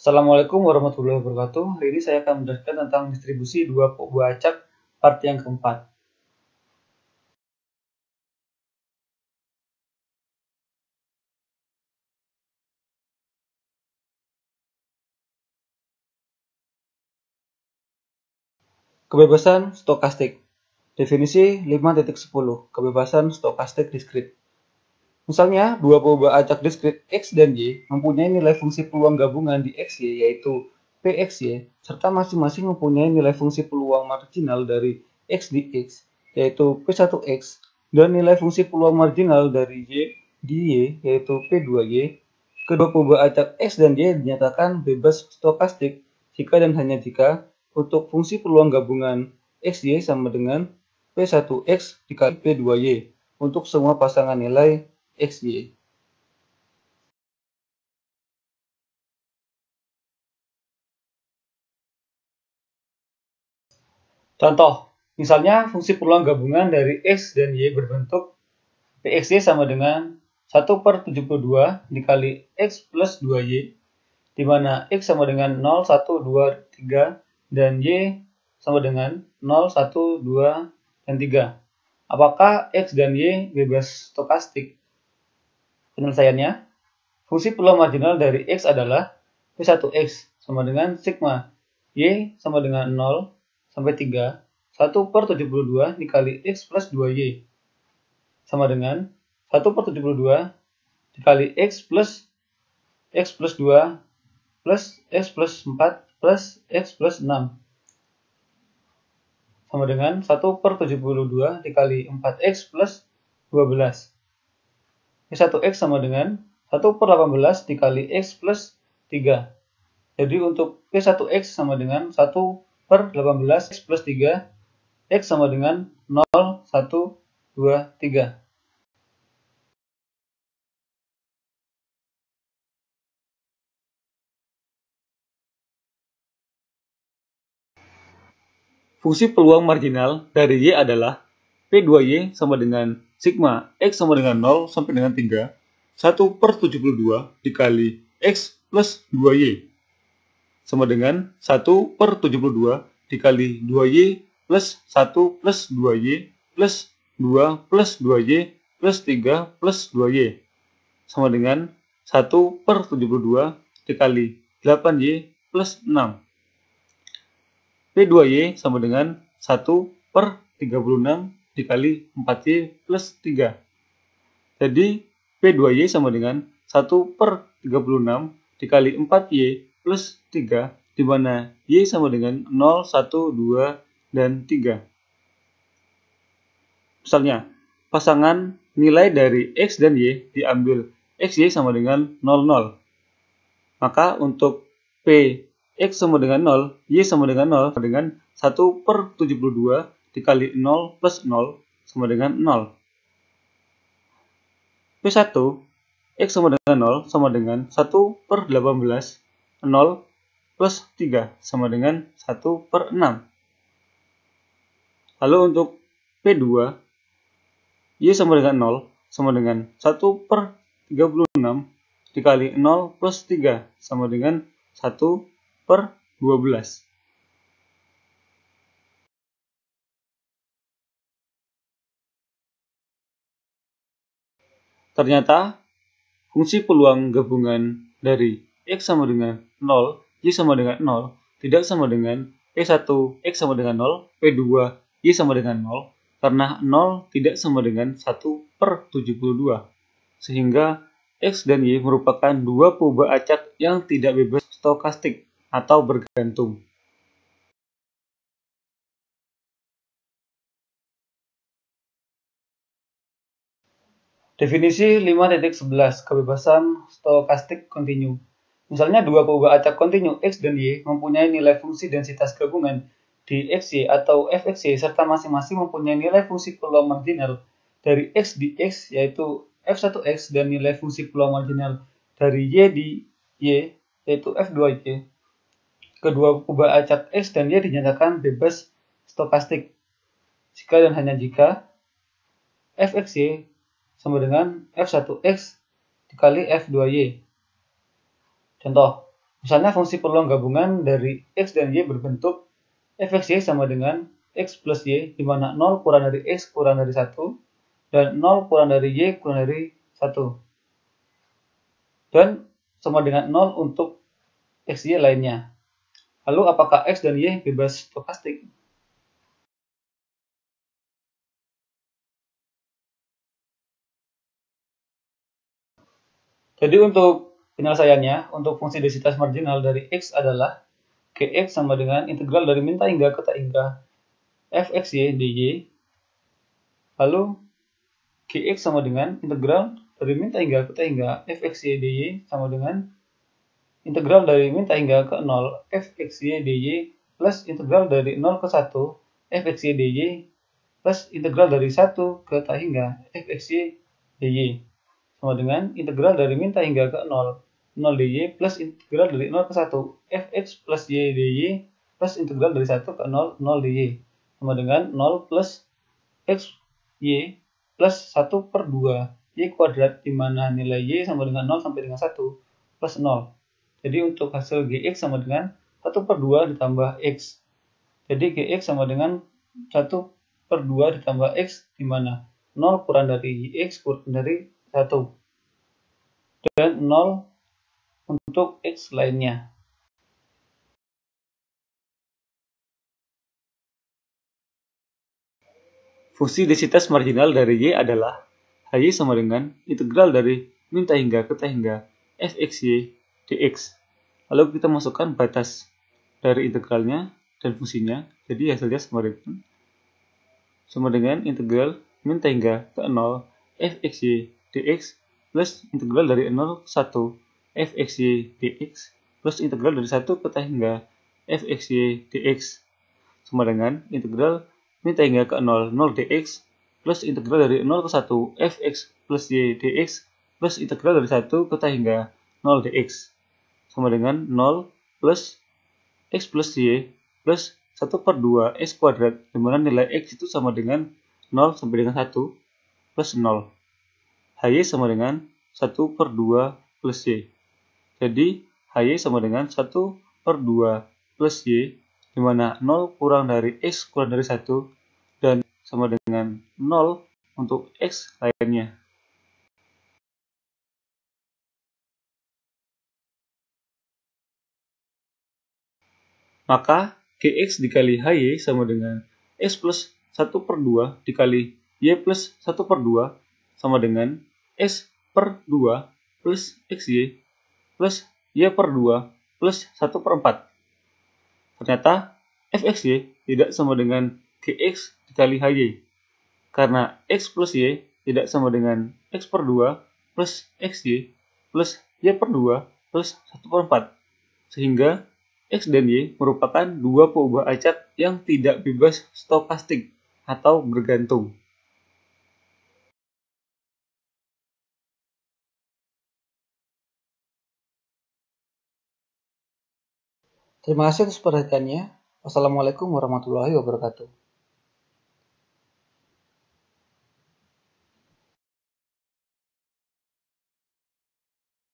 Assalamualaikum warahmatullahi wabarakatuh. Hari ini saya akan menjelaskan tentang distribusi dua buah acak part yang keempat. Kebebasan stokastik. Definisi 5.10. Kebebasan stokastik diskrit. Misalnya, dua buah acak diskrit X dan Y mempunyai nilai fungsi peluang gabungan di XY yaitu PXY, serta masing-masing mempunyai nilai fungsi peluang marginal dari X di X yaitu P1X dan nilai fungsi peluang marginal dari Y di Y yaitu P2Y. Kedua buah acak X dan Y dinyatakan bebas stokastik jika dan hanya jika untuk fungsi peluang gabungan XY sama dengan P1X dikali P2Y untuk semua pasangan nilai XY. Contoh, misalnya fungsi peluang gabungan dari X dan Y berbentuk PXY sama dengan 1/72 dikali X plus 2Y, di mana X sama dengan 0, 1, 2, 3, dan Y sama dengan 0, 1, 2, dan 3. Apakah X dan Y bebas stokastik? Penyelesaiannya, fungsi peluang marginal dari X adalah P1X sama dengan sigma Y sama dengan 0 sampai 3, 1/72 dikali X plus 2Y sama dengan 1/72 dikali X plus 2 plus X plus 4 plus X plus 6 sama dengan 1/72 dikali 4X plus 12. P1X sama dengan 1/18 dikali X plus 3. Jadi untuk P1X sama dengan 1/18 X plus 3, X sama dengan 0, 1, 2, 3. Fungsi peluang marginal dari Y adalah P2Y sama dengan sigma X sama dengan 0 sampai dengan 3, 1/72 dikali X plus 2Y sama dengan 1/72 dikali 2Y plus 1 plus 2Y plus 2 plus 2Y plus 3 plus 2Y sama dengan 1/72 dikali 8Y plus 6. P2Y sama dengan 1/36 dikali 4Y plus 3. Jadi P2Y sama dengan 1/36 dikali 4Y plus 3, di mana Y sama dengan 0, 1, 2, dan 3. Misalnya, pasangan nilai dari X dan Y diambil XY sama dengan 0, 0. Maka untuk P X sama dengan 0, Y sama dengan 0, sama dengan 1/72 dikali 0 plus 0 sama dengan 0. P1, X sama dengan 0 sama dengan 1/18, 0 plus 3 sama dengan 1/6. Lalu untuk P2, Y sama dengan 0 sama dengan 1/36 dikali 0 plus 3 sama dengan 1/12. Ternyata fungsi peluang gabungan dari X sama dengan 0, Y sama dengan 0 tidak sama dengan P1 X sama dengan 0, P2 Y sama dengan 0 karena 0 tidak sama dengan 1/72. Sehingga X dan Y merupakan dua buah acak yang tidak bebas stokastik atau bergantung. Definisi 5.11 Kebebasan stokastik kontinu. Misalnya dua buah acak kontinu X dan Y mempunyai nilai fungsi densitas gabungan di XY atau Fxy serta masing-masing mempunyai nilai fungsi peluang marginal dari X di X yaitu F1X dan nilai fungsi peluang marginal dari Y di Y yaitu F2Y. Kedua buah acak X dan Y dinyatakan bebas stokastik jika dan hanya jika Fxy sama dengan F1X dikali F2Y. Contoh, Misalnya fungsi peluang gabungan dari X dan Y berbentuk f(x)y sama dengan X plus Y, di mana 0 kurang dari X kurang dari 1, dan 0 kurang dari Y kurang dari 1. Dan sama dengan 0 untuk X, Y lainnya. Lalu apakah X dan Y bebas stokastik? Jadi untuk penyelesaiannya, untuk fungsi densitas marginal dari X adalah Gx sama dengan integral dari min tak hingga ke tak hingga fxy dy. Lalu Gx sama dengan integral dari min tak hingga ke tak hingga fxy dy sama dengan integral dari min tak hingga ke 0 fxy dy plus integral dari 0 ke 1 fxy dy plus integral dari 1 ke tak hingga fxy dy sama dengan integral dari min tak hingga ke 0 dy plus integral dari 0 ke 1 fx plus y dy plus integral dari 1 ke 0 dy sama dengan 0 plus x y plus 1 per 2 y kuadrat, di mana nilai y sama dengan 0 sampai dengan 1 plus 0. Jadi untuk hasil gx sama dengan 1 per 2 ditambah x. Jadi gx sama dengan 1 per 2 ditambah x, di mana 0 kurang dari x kurang dari 1. Dan 0 untuk X lainnya. Fungsi densitas marginal dari Y adalah HY sama dengan integral dari min tak hingga ke tak hingga fxy dx. Lalu kita masukkan batas dari integralnya dan fungsinya. Jadi hasilnya sama dengan integral min tak hingga ke 0 fxy dx plus integral dari 0 ke 1 fxy dx plus integral dari 1 ke tak hingga fxy dx sama dengan integral min tak hingga ke 0 dx plus integral dari 0 ke 1 fx plus y dx plus integral dari 1 ke tak hingga 0 dx sama dengan 0 plus x plus y plus 1 per 2 x kuadrat, di mana nilai x itu sama dengan 0 sampai dengan 1 plus 0. HY sama dengan 1 per 2 plus y. Jadi HY sama dengan 1 per 2 plus y, di mana 0 kurang dari x kurang dari 1 dan sama dengan 0 untuk x lainnya. Maka Gx dikali HY sama dengan x plus 1 per 2 dikali y plus 1 per 2 sama dengan x per 2 plus xy plus y per 2 plus 1 per 4. Ternyata fxy tidak sama dengan Gx dikali HY, karena x plus y tidak sama dengan x per 2 plus xy plus y per 2 plus 1 per 4. Sehingga X dan Y merupakan dua perubahan acak yang tidak bebas stokastik atau bergantung. Terima kasih atas perhatiannya. Wassalamualaikum warahmatullahi wabarakatuh.